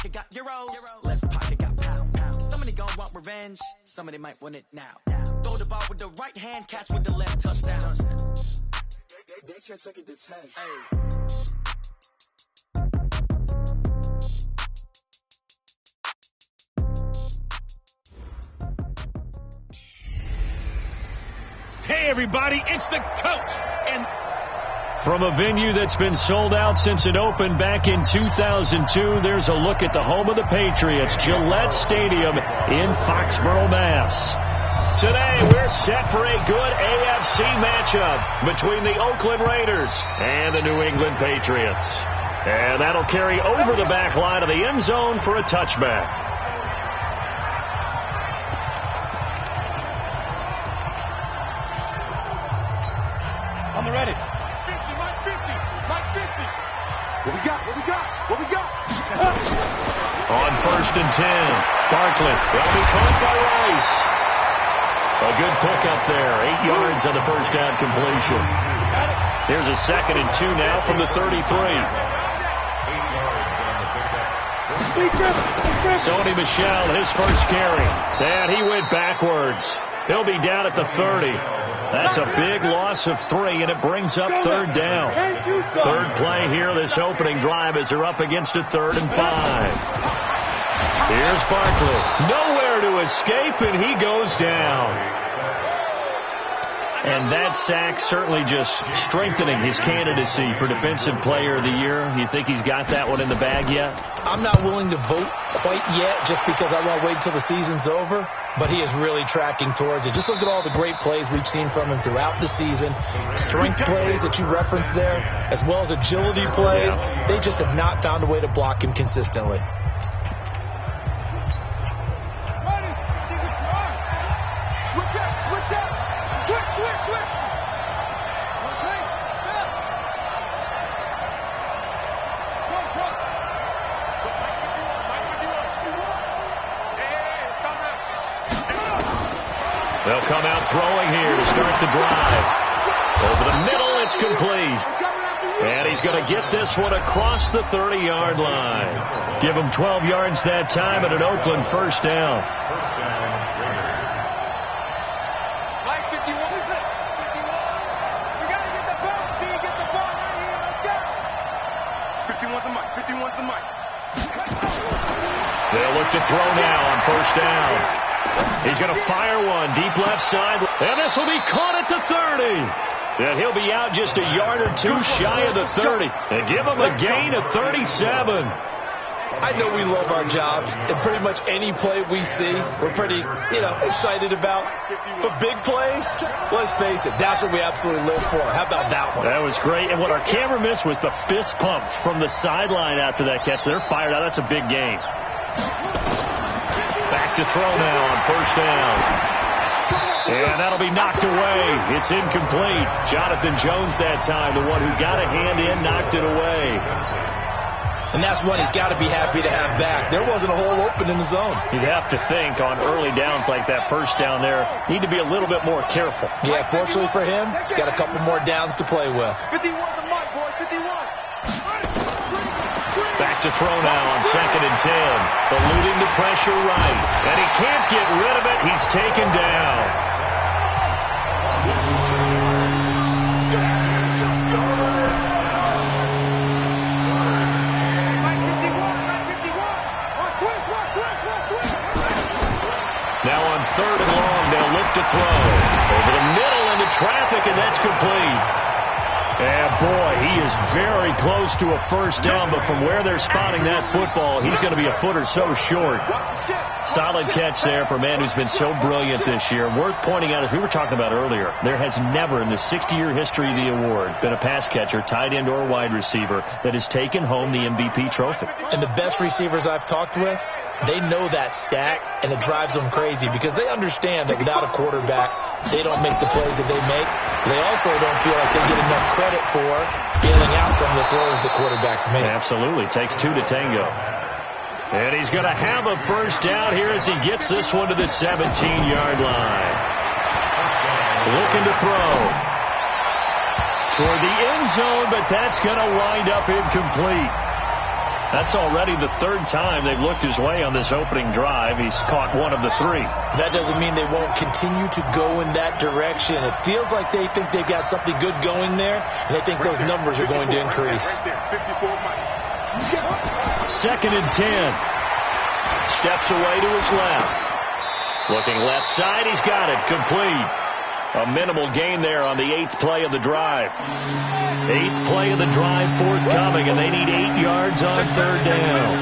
pocket got euros. Left pocket got pound. Somebody gon' want revenge. Somebody might want it now. Throw the ball with the right hand, catch with the left, touchdown. They can't take it to 10. Hey. Hey everybody, it's the coach. And from a venue that's been sold out since it opened back in 2002, there's a look at the home of the Patriots, Gillette Stadium in Foxborough, Mass. Today, we're set for a good AFC matchup between the Oakland Raiders and the New England Patriots. And that'll carry over the back line of the end zone for a touchback. on the ready. 50, Mike 50, Mike 50. What we got? On 1st and 10, Barkley. That'll be caught by Rice. A good pickup there. 8 yards on the first down completion. Here's a 2nd and 2 now from the 33. Sony Michel, his first carry. And he went backwards. He'll be down at the 30. That's a big loss of 3, and it brings up 3rd down. Third play here, this opening drive, as they're up against a 3rd and 5. Here's Barkley. Nowhere to escape, and he goes down. And that sack certainly just strengthening his candidacy for Defensive Player of the Year. You think he's got that one in the bag yet? I'm not willing to vote quite yet just because I want to wait until the season's over. But he is really tracking towards it. Just look at all the great plays we've seen from him throughout the season. Strength plays that you referenced there, as well as agility plays. They just have not found a way to block him consistently. Switch. They'll come out throwing here to start the drive. Over the middle, it's complete. And he's going to get this one across the 30-yard line. Give him 12 yards that time and an Oakland first down. Mike 51. We got to get the ball. D, get the ball right here. Let's go. 51's the mic. They'll look to throw now on first down. He's going to fire one deep left side. And this will be caught at the 30. And he'll be out just a yard or two shy of the 30. And give him a gain of 37. I know we love our jobs, and pretty much any play we see, we're pretty, excited about. But big plays, let's face it, that's what we absolutely live for. How about that one? That was great. And what our camera missed was the fist pump from the sideline after that catch. They're fired out. That's a big gain. Back to throw now on first down. And that'll be knocked away. It's incomplete. Jonathan Jones that time, the one who got a hand in, knocked it away. And that's one he's got to be happy to have back. There wasn't a hole open in the zone. You'd have to think on early downs like that first down there, need to be a little bit more careful. Yeah, fortunately for him, he's got a couple more downs to play with. 51 the mic, boys. 51. Back to throw now on 2nd and 10. Eluding the pressure right. And he can't get rid of it. He's taken down. Now on 3rd and long, they'll look to throw. Over the middle into traffic, and that's complete. And boy, he is very close to a first down, but from where they're spotting that football, he's going to be a foot or so short. Solid catch there for a man who's been so brilliant this year. Worth pointing out, as we were talking about earlier, there has never in the 60-year history of the award been a pass catcher, tight end, or wide receiver that has taken home the MVP trophy. And the best receivers I've talked with, they know that stat, and it drives them crazy because they understand that without a quarterback, they don't make the plays that they make. They also don't feel like they get enough credit for bailing out some of the throws the quarterbacks make. Absolutely. Takes 2 to tango. And he's going to have a first down here as he gets this one to the 17-yard line. Looking to throw toward the end zone, but that's going to wind up incomplete. That's already the third time they've looked his way on this opening drive. He's caught one of the three. That doesn't mean they won't continue to go in that direction. It feels like they think they've got something good going there, and they think those numbers are going to increase. Second and 10. Steps away to his left. Looking left side, he's got it. Complete. A minimal gain there on the 8th play of the drive. 8th play of the drive forthcoming, and they need 8 yards on third down.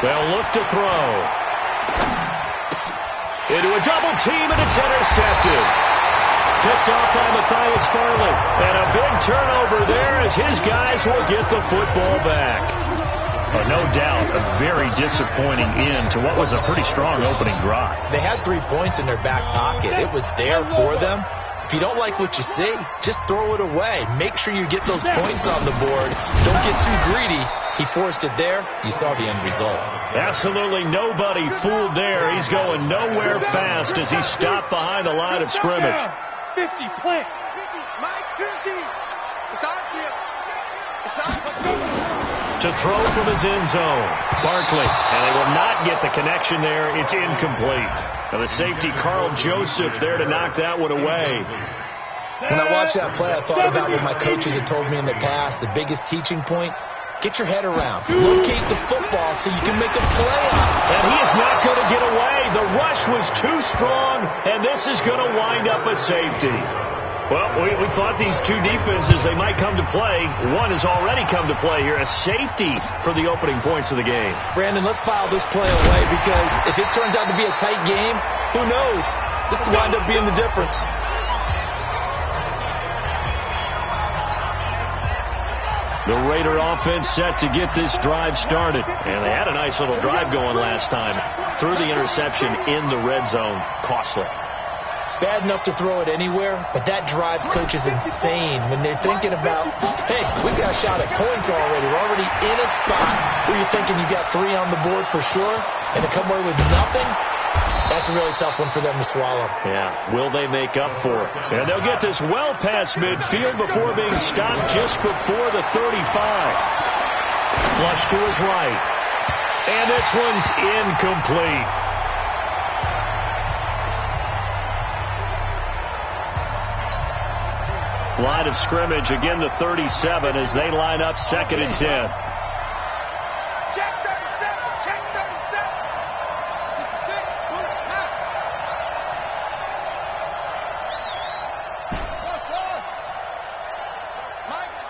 They'll look to throw. Into a double team, and it's intercepted. Picked off by Matthias Farley. And a big turnover there as his guys will get the football back. No doubt a very disappointing end to what was a pretty strong opening drive. They had 3 points in their back pocket. It was there for them. If you don't like what you see, just throw it away. Make sure you get those points on the board. Don't get too greedy. He forced it there. You saw the end result. Absolutely nobody fooled there. He's going nowhere fast as he stopped behind the line of scrimmage. 50, plant. 50, Mike, 50. It's out here. It's out. To throw from his end zone. Barkley. And they will not get the connection there. It's incomplete. Now the safety, Carl Joseph, there to knock that one away. When I watched that play, I thought about what my coaches had told me in the past. The biggest teaching point, get your head around. Locate the football so you can make a play on it. And he is not going to get away. The rush was too strong, and this is going to wind up a safety. Well, we thought these two defenses, they might come to play. One has already come to play here, a safety for the opening points of the game. Brandon, let's file this play away because if it turns out to be a tight game, who knows? This could wind up being the difference. The Raider offense set to get this drive started. And they had a nice little drive going last time. Threw the interception in the red zone. Costly. Bad enough to throw it anywhere, but that drives coaches insane when they're thinking about, hey, we've got a shot at points already. We're already in a spot where you're thinking you got 3 on the board for sure, and to come away with nothing, that's a really tough one for them to swallow. Yeah, will they make up for it? And they'll get this well past midfield before being stopped just before the 35. Flush to his right. And this one's incomplete. Line of scrimmage, again the 37 as they line up 2nd and 10. Check 37. Check 37.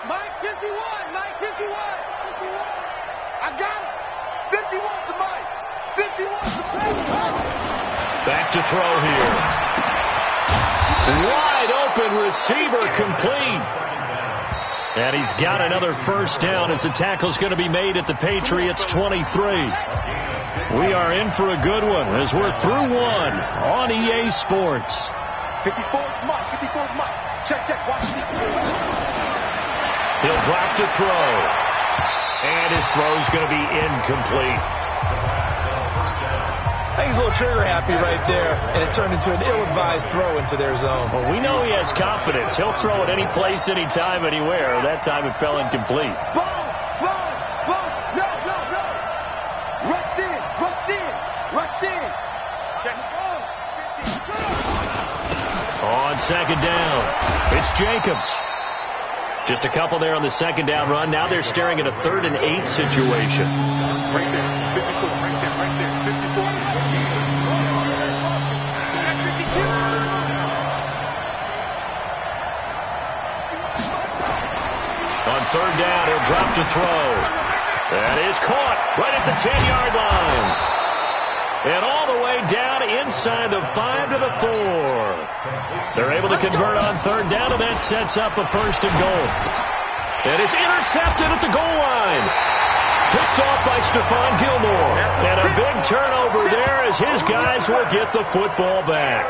Mike 51. Mike 51. I got it. 51 to Mike. 51 to Mike. Back to throw here. Wide open receiver complete. And he's got another first down as the tackle's going to be made at the Patriots 23. We are in for a good one as we're through one on EA Sports. 54's Mike. 54's Mike. Check. Watch this. He'll drop to throw. And his throw's going to be incomplete. I think he's a little trigger happy right there, and it turned into an ill-advised throw into their zone. Well, we know he has confidence. He'll throw it any place, anytime, anywhere. That time it fell incomplete. Ball. No. Rush in. Check the ball. On second down, it's Jacobs. Just a couple there on the second down run. Now they're staring at a 3rd and 8 situation. Right there. 54. Right there. 54. On third down, he'll drop to throw. That is caught right at the 10-yard line. And all the way down inside the 5 to the 4. They're able to convert on third down, and that sets up a 1st and goal. And it's intercepted at the goal line. Picked off by Stephon Gilmore. And a big turnover there as his guys will get the football back.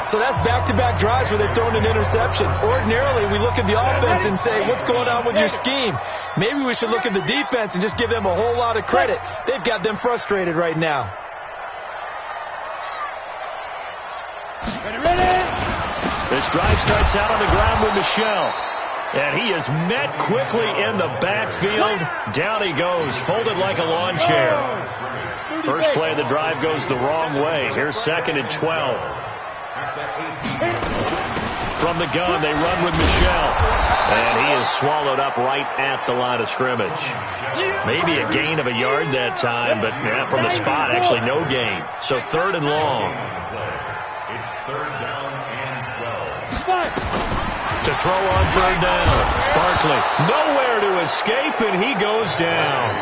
So that's back-to-back drives where they've thrown an interception. Ordinarily, we look at the offense and say, what's going on with your scheme? Maybe we should look at the defense and just give them a whole lot of credit. They've got them frustrated right now. This drive starts out on the ground with Michel. And he is met quickly in the backfield. Down he goes, folded like a lawn chair. First play of the drive goes the wrong way. Here's 2nd and 12. From the gun, they run with Michel. And he is swallowed up right at the line of scrimmage. Maybe a gain of a yard that time, but from the spot, actually no gain. So 3rd and long. It's 3rd down and 12. To throw on 3rd down. Barkley nowhere to escape, and he goes down.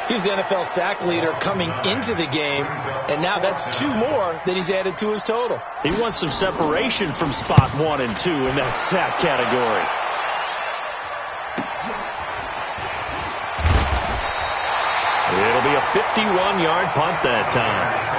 He's the NFL sack leader coming into the game, and now that's 2 more that he's added to his total. He wants some separation from spot 1 and 2 in that sack category. It'll be a 51-yard punt that time.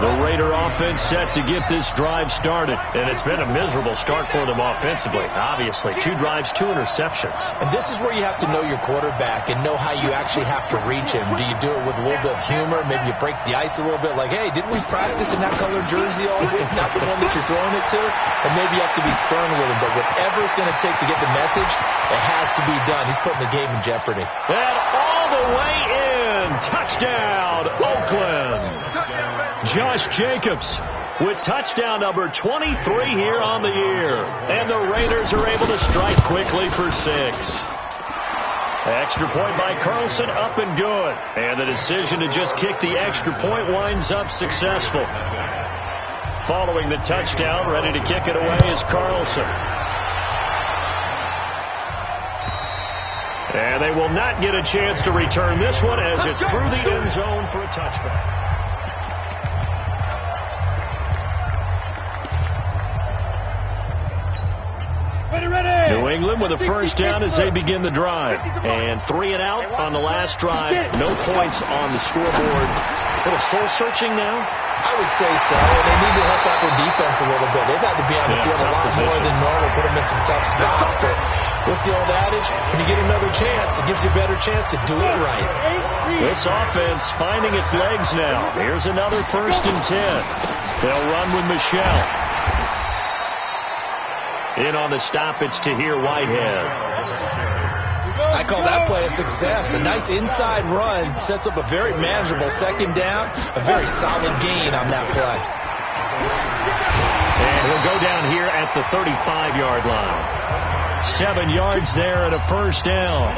The Raider offense set to get this drive started, and it's been a miserable start for them offensively. Obviously, 2 drives, 2 interceptions. And this is where you have to know your quarterback and know how you actually have to reach him. Do you do it with a little bit of humor? Maybe you break the ice a little bit, like, hey, didn't we practice in that colored jersey all week? Not the one that you're throwing it to? And maybe you have to be stern with him, but whatever it's going to take to get the message, it has to be done. He's putting the game in jeopardy. And all the way in, touchdown, Oakland. Josh Jacobs with touchdown number 23 here on the year. And the Raiders are able to strike quickly for 6. Extra point by Carlson, up and good. And the decision to just kick the extra point winds up successful. Following the touchdown, ready to kick it away is Carlson. And they will not get a chance to return this one as it's through the end zone for a touchback. New England with a first down as they begin the drive. And 3 and out on the last drive. No points on the scoreboard. A little soul-searching now? I would say so. And they need to help out their defense a little bit. They've had to be on the field a lot more than normal, put them in some tough spots. But what's the old adage? When you get another chance, it gives you a better chance to do it right. This offense finding its legs now. Here's another 1st and 10. They'll run with Michel. In on the stop, it's Tahir Whitehead. I call that play a success. A nice inside run sets up a very manageable 2nd down. A very solid gain on that play. And he'll go down here at the 35-yard line. 7 yards there and a first down.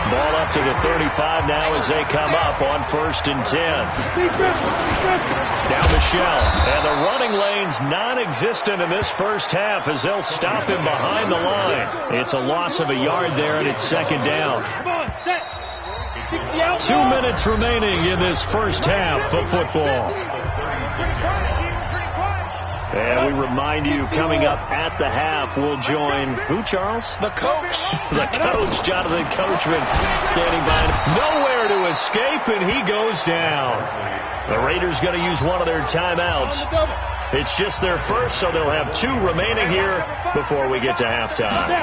Ball up to the 35 now as they come up on 1st and 10. Now Michel. And the running lane's non-existent in this first half as they'll stop him behind the line. It's a loss of a yard there, and it's 2nd down. 2 minutes remaining in this first half of football. And we remind you, coming up at the half, we'll join who, Charles? The coach. The coach, Jonathan Coachman, standing by. Nowhere to escape, and he goes down. The Raiders going to use one of their timeouts. It's just their first, so they'll have 2 remaining here before we get to halftime.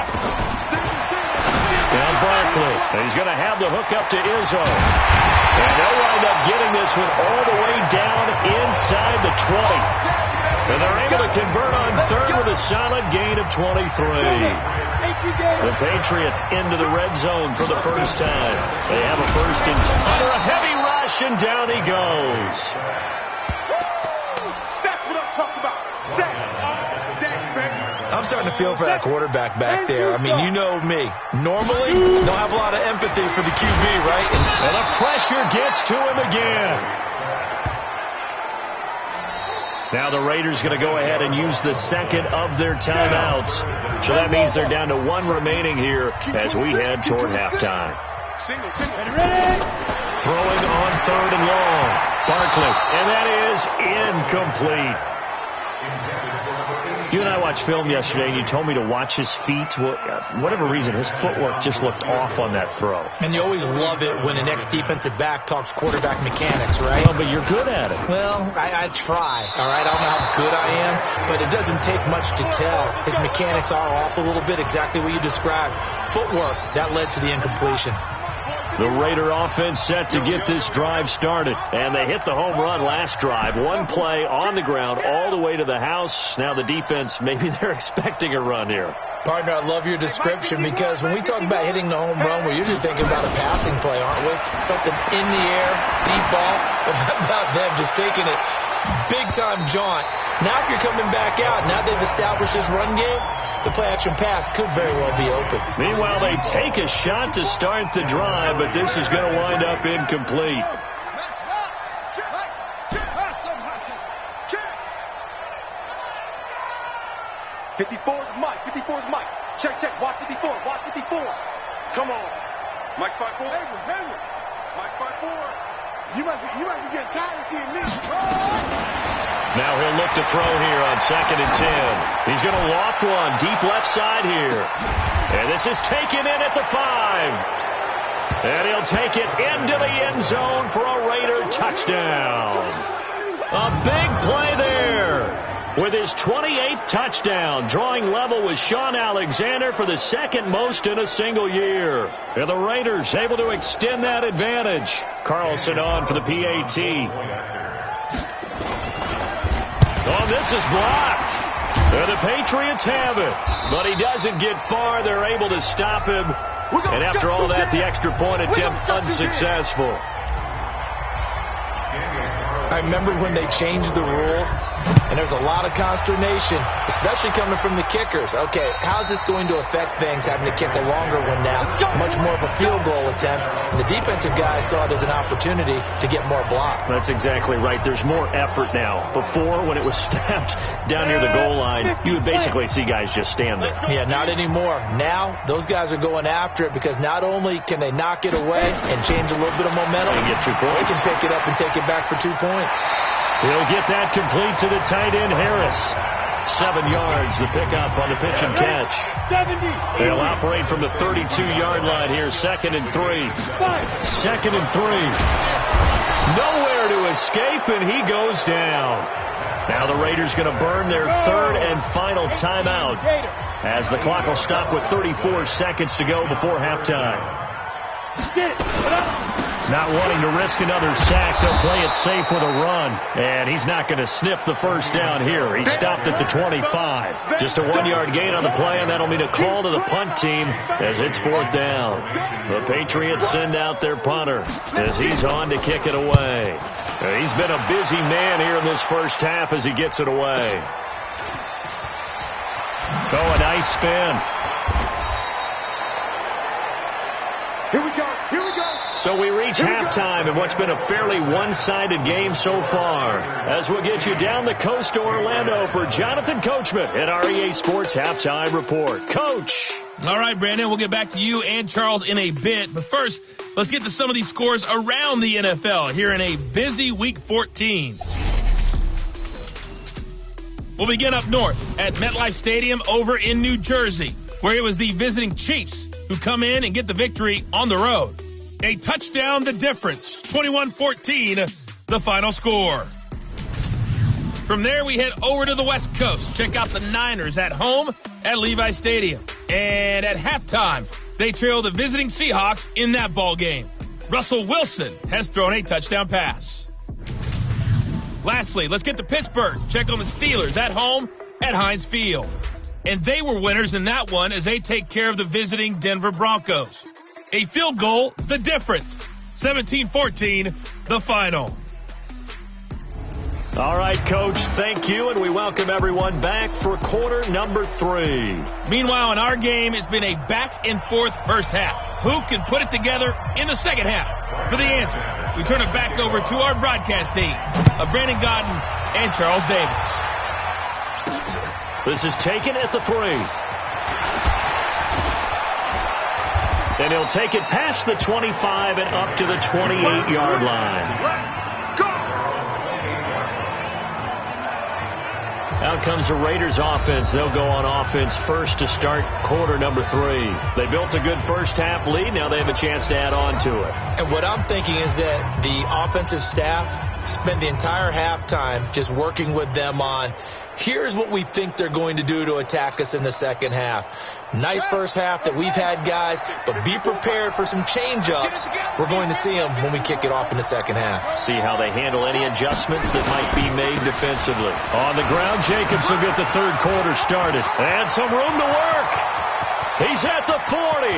Now Barkley, and he's going to have the hook up to Izzo. And they'll wind up getting this one all the way down inside the 20. And they're able to convert on 3rd with a solid gain of 23. The Patriots into the red zone for the first time. They have a 1st and 10. Under a heavy rush, and down he goes. That's what I'm talking about. I'm starting to feel for that quarterback back there. I mean, you know me. Normally, don't have a lot of empathy for the QB, right? And the pressure gets to him again. Now the Raiders going to go ahead and use the 2nd of their timeouts. So that means they're down to 1 remaining here as we head toward halftime. Throwing on 3rd and long. Barkley, and that is incomplete. You and I watched film yesterday, and you told me to watch his feet. Well, for whatever reason, his footwork just looked off on that throw. And you always love it when an ex-defensive back talks quarterback mechanics, right? Well, but you're good at it. Well, I try, all right? I don't know how good I am, but it doesn't take much to tell. His mechanics are off a little bit, exactly what you described. Footwork, that led to the incompletion. The Raider offense set to get this drive started. And they hit the home run last drive. One play on the ground all the way to the house. Now the defense, maybe they're expecting a run here. Partner, I love your description because when we talk about hitting the home run, we're usually thinking about a passing play, aren't we? Something in the air, deep ball. But how about them just taking it big-time jaunt? Now if you're coming back out, now they've established this run game, the play-action pass could very well be open. Meanwhile, they take a shot to start the drive, but this is going to wind up incomplete. 54 is Mike. 54 is Mike. Check, check. Watch 54. Watch 54. Come on. Mike 5-4. Hayward. Mike 5-4. You must be getting tired of seeing me. Now he'll look to throw here on 2nd and 10. He's going to loft one deep left side here. And this is taken in at the 5. And he'll take it into the end zone for a Raider touchdown. A big play there. With his 28th touchdown, drawing level with Sean Alexander for the second most in a single year. And the Raiders able to extend that advantage. Carlson on for the PAT. Oh, this is blocked. And the Patriots have it. But he doesn't get far. They're able to stop him. And after all that, the extra point attempt unsuccessful. I remember when they changed the rule, and there's a lot of consternation, especially coming from the kickers. Okay, how's this going to affect things, having to kick a longer one now? Much more of a field goal attempt. And the defensive guys saw it as an opportunity to get more block. That's exactly right. There's more effort now. Before, when it was snapped down near the goal line, you would basically see guys just stand there. Yeah, not anymore. Now, those guys are going after it because not only can they knock it away and change a little bit of momentum, they get 2 points. They can pick it up and take it back for 2 points. He'll get that complete to the tight end, Harris. 7 yards, the pickup on the pitch and catch. They'll operate from the 32-yard line here, 2nd and 3. 2nd and 3. Nowhere to escape, and he goes down. Now the Raiders going to burn their 3rd and final timeout as the clock will stop with 34 seconds to go before halftime. Not wanting to risk another sack, they'll play it safe with a run. And he's not going to sniff the first down here. He stopped at the 25. Just a 1-yard gain on the play, and that'll mean a call to the punt team as it's 4th down. The Patriots send out their punter as he's on to kick it away. He's been a busy man here in this first half as he gets it away. Oh, a nice spin. Here we go. Here we go. So we reach halftime in what's been a fairly one-sided game so far. As we'll get you down the coast to Orlando for Jonathan Coachman at our EA Sports Halftime Report. Coach. All right, Brandon, we'll get back to you and Charles in a bit. But first, let's get to some of these scores around the NFL here in a busy Week 14. We'll begin up north at MetLife Stadium over in New Jersey, where it was the visiting Chiefs who come in and get the victory on the road. A touchdown, the difference. 21-14, the final score. From there, we head over to the West Coast. Check out the Niners at home at Levi Stadium. And at halftime, they trail the visiting Seahawks in that ball game. Russell Wilson has thrown a touchdown pass. Lastly, let's get to Pittsburgh. Check on the Steelers at home at Heinz Field. And they were winners in that one as they take care of the visiting Denver Broncos. A field goal, the difference. 17-14, the final. All right, Coach, thank you, and we welcome everyone back for quarter number 3. Meanwhile, in our game, it's been a back-and-forth first half. Who can put it together in the second half? For the answer, we turn it back over to our broadcast team of Brandon Godden and Charles Davis. This is taken at the 3. And he'll take it past the 25 and up to the 28-yard line. Out comes the Raiders offense. They'll go on offense first to start quarter number 3. They built a good first half lead. Now they have a chance to add on to it. And what I'm thinking is that the offensive staff spent the entire halftime just working with them on, here's what we think they're going to do to attack us in the second half. Nice first half that we've had, guys, but be prepared for some change-ups. We're going to see them when we kick it off in the second half. See how they handle any adjustments that might be made defensively. On the ground, Jacobs will get the third quarter started. And some room to work. He's at the 40,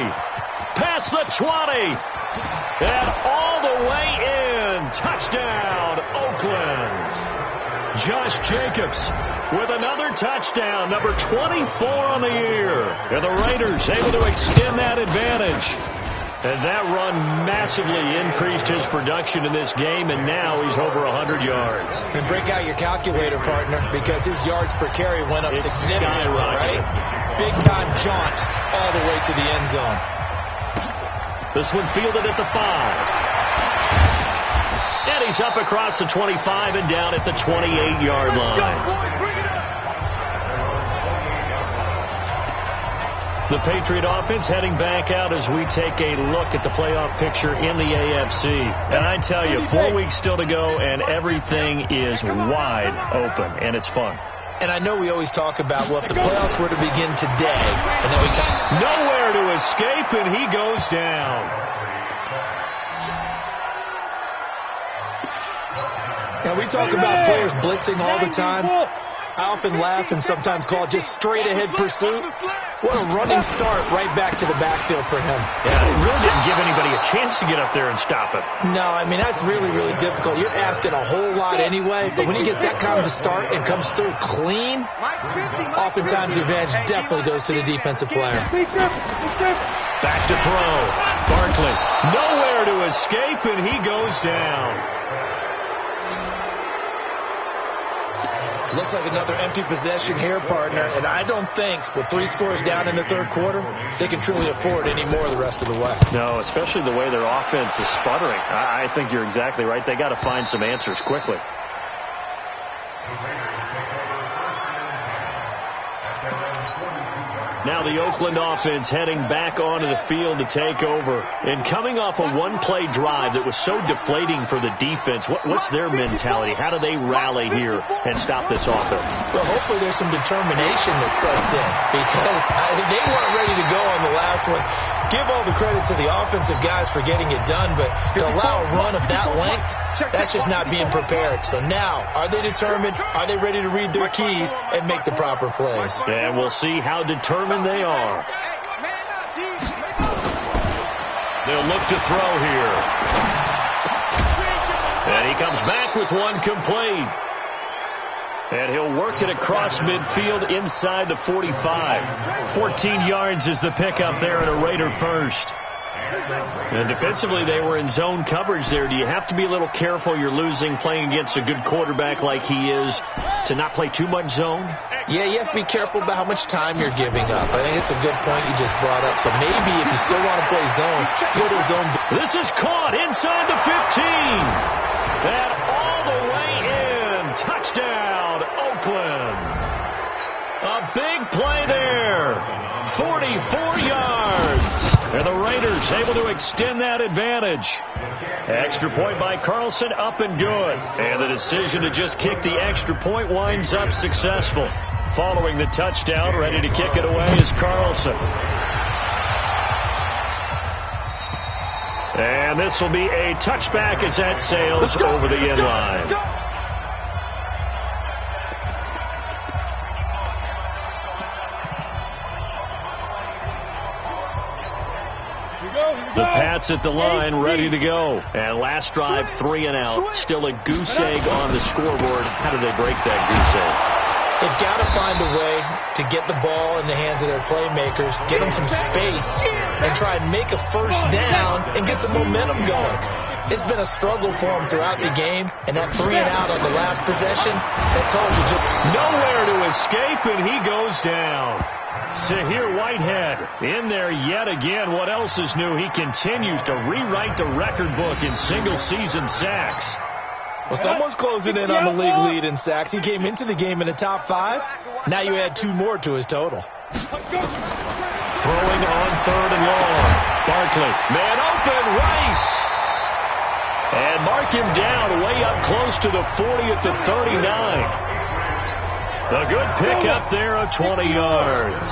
past the 20, and all the way in. Touchdown, Oakland. Josh Jacobs with another touchdown, number 24 on the year. And the Raiders able to extend that advantage. And that run massively increased his production in this game, and now he's over 100 yards. And break out your calculator, partner, because his yards per carry went up significantly, right? Big-time jaunt all the way to the end zone. This one fielded at the 5. And he's up across the 25 and down at the 28-yard line. The Patriot offense heading back out as we take a look at the playoff picture in the AFC. And I tell you, 4 weeks still to go, and everything is wide open, and it's fun. And I know we always talk about, well, if the playoffs were to begin today, and then we nowhere to escape, and he goes down. Now, we talk about players blitzing all the time. I often laugh and sometimes call it just straight-ahead pursuit. What a running start right back to the backfield for him. Yeah, it really didn't give anybody a chance to get up there and stop it. No, I mean, that's really, really difficult. You're asking a whole lot anyway, but when he gets that kind of a start and comes through clean, oftentimes the advantage definitely goes to the defensive player. Back to throw. Barkley, nowhere to escape, and he goes down. Looks like another empty possession here, partner, and I don't think with 3 scores down in the third quarter, they can truly afford any more the rest of the way. No, especially the way their offense is sputtering. I think you're exactly right. They got to find some answers quickly. Now the Oakland offense heading back onto the field to take over. And coming off a one-play drive that was so deflating for the defense, what's their mentality? How do they rally here and stop this offense? Well, hopefully there's some determination that sets in, because they weren't ready to go on the last one. Give all the credit to the offensive guys for getting it done, but to allow a run of that length, that's just not being prepared. So now, are they determined? Are they ready to read their keys and make the proper plays? And we'll see how determined they are. They'll look to throw here. And he comes back with one complete. And he'll work it across midfield inside the 45. 14 yards is the pickup there and a Raider first. And defensively, they were in zone coverage there. Do you have to be a little careful? You're losing playing against a good quarterback like he is to not play too much zone? Yeah, you have to be careful about how much time you're giving up. I think it's a good point you just brought up. So maybe if you still want to play zone, go to zone. This is caught inside the 15. And all the way in. Touchdown, Oakland. A big play there. 44 yards. And the Raiders able to extend that advantage. Extra point by Carlson, up and good. And the decision to just kick the extra point winds up successful. Following the touchdown, ready to kick it away is Carlson. And this will be a touchback as that sails over the end line. The Pats at the line, ready to go. And last drive, 3 and out. Still a goose egg on the scoreboard. How do they break that goose egg? They've got to find a way to get the ball in the hands of their playmakers, get them some space, and try and make a first down and get some momentum going. It's been a struggle for them throughout the game, and that 3 and out on the last possession, that told you just nowhere to escape, and he goes down. Tahir Whitehead in there yet again. What else is new? He continues to rewrite the record book in single-season sacks. Well, someone's closing in on the league lead in sacks. He came into the game in the top 5. Now you add 2 more to his total. Throwing on 3rd and long. Barkley, man open, Rice. And mark him down way up close to the 40 at the 39. A good pick up there of 20 yards.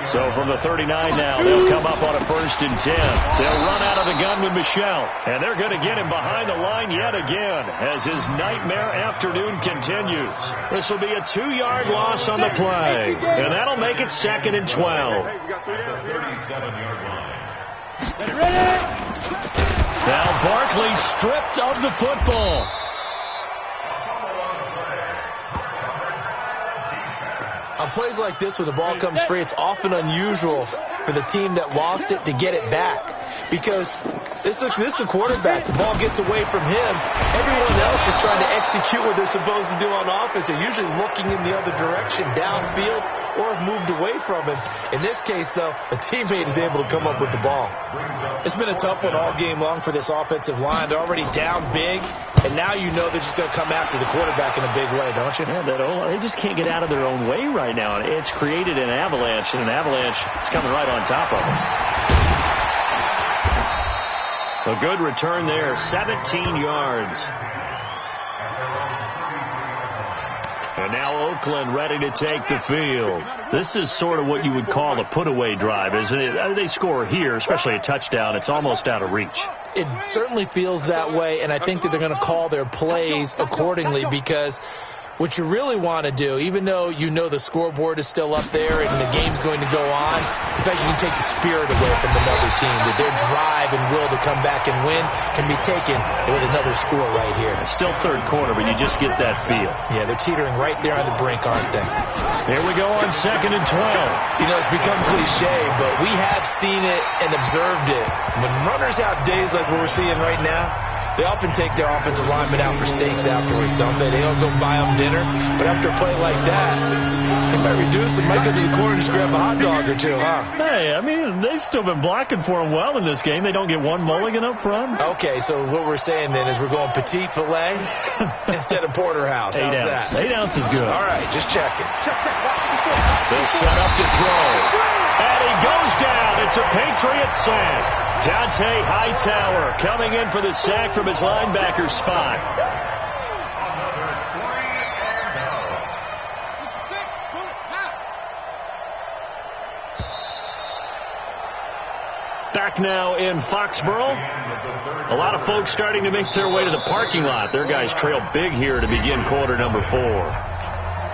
So from the 39 now, they'll come up on a 1st and 10. They'll run out of the gun with Michel. And they're going to get him behind the line yet again as his nightmare afternoon continues. This will be a 2-yard loss on the play. And that'll make it 2nd and 12. Now Barkley stripped of the football. On plays like this, when the ball comes free, it's often unusual for the team that lost it to get it back. Because this is a quarterback. The ball gets away from him. Everyone else is trying to execute what they're supposed to do on offense. They're usually looking in the other direction, downfield, or have moved away from him. In this case, though, a teammate is able to come up with the ball. It's been a tough one all game long for this offensive line. They're already down big, and now you know they're just going to come after the quarterback in a big way, don't you? Yeah, they just can't get out of their own way right now. It's created an avalanche, and an avalanche is coming right on top of them. A good return there, 17 yards. And now Oakland ready to take the field. This is sort of what you would call a put-away drive, isn't it? They score here, especially a touchdown. It's almost out of reach. It certainly feels that way, and I think that they're going to call their plays accordingly because what you really want to do, even though you know the scoreboard is still up there and the game's going to go on, in fact, you can take the spirit away from another team. That their drive and will to come back and win can be taken with another score right here. It's still 3rd quarter, but you just get that feel. Yeah, they're teetering right there on the brink, aren't they? Here we go on 2nd and 12. You know, it's become cliche, but we have seen it and observed it. When runners have days like what we're seeing right now, they often take their offensive linemen out for steaks afterwards, don't they? They don't go buy them dinner. But after a play like that, they might reduce it, might go to the corner and just grab a hot dog or two, huh? Hey, I mean, they've still been blocking for them well in this game. They don't get one mulligan up front. Okay, so what we're saying then is we're going petite filet instead of porterhouse. How's that? 8 ounce is good. All right, just checking. They'll set up to throw. And he goes down. It's a Patriot sack. Dante Hightower coming in for the sack from his linebacker spot. Back now in Foxborough. A lot of folks starting to make their way to the parking lot. Their guys trail big here to begin quarter number 4.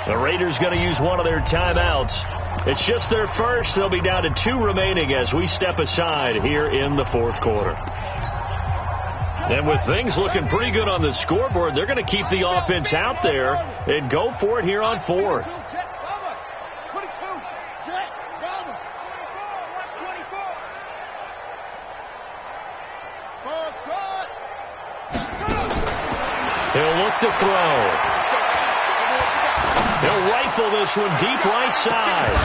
The Raiders going to use one of their timeouts. It's just their first. They'll be down to 2 remaining as we step aside here in the 4th quarter. And with things looking pretty good on the scoreboard, they're going to keep the offense out there and go for it here on 4th. He'll look to throw. They'll rifle this one deep right side.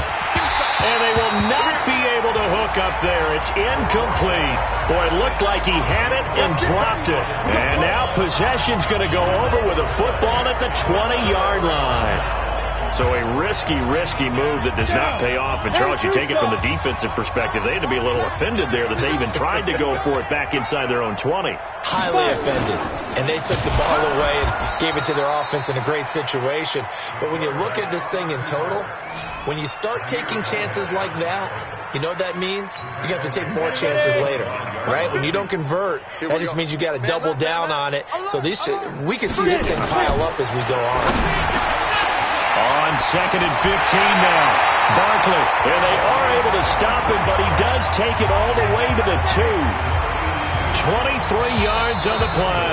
And they will not be able to hook up there. It's incomplete. Boy, it looked like he had it and dropped it. And now possession's going to go over with a football at the 20-yard line. So a risky move that does not pay off. And, Charles, you take it from the defensive perspective. They had to be a little offended there that they even tried to go for it back inside their own 20. Highly offended. And they took the ball away and gave it to their offense in a great situation. But when you look at this thing in total, when you start taking chances like that, you know what that means? You have to take more chances later, right? When you don't convert, that just means you got to double down on it. So we can see this thing pile up as we go on. On 2nd and 15 now. Barkley, and they are able to stop him, but he does take it all the way to the 2. 23 yards on the play.